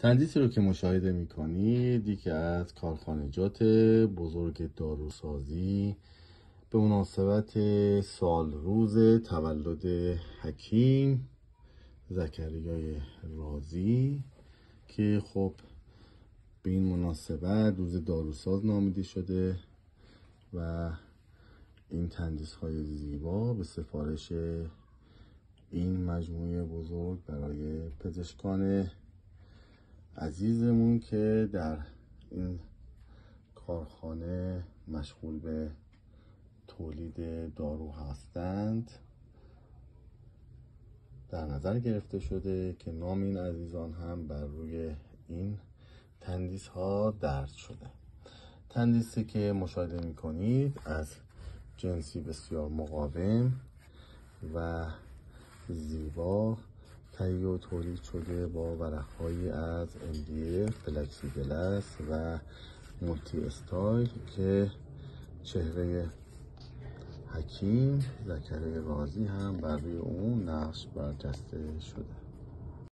تندیسی رو که مشاهده میکنید یکی از کارخانجات بزرگ داروسازی به مناسبت سال روز تولد حکیم زکریای رازی که خب به این مناسبت روز داروساز نامیده شده و این تندیس های زیبا به سفارش این مجموعه بزرگ برای پزشکان عزیزمون که در این کارخانه مشغول به تولید دارو هستند در نظر گرفته شده که نام این عزیزان هم بر روی این تندیس ها درج شده. تندیسی که مشاهده می کنید از جنسی بسیار مقاوم و زیبا تهیه و تولید شده با ورق‌هایی از MDF، فلکسی گلاس و مولتی استایل که چهره حکیم زکریای رازی هم بر روی اون نقش برجسته شده.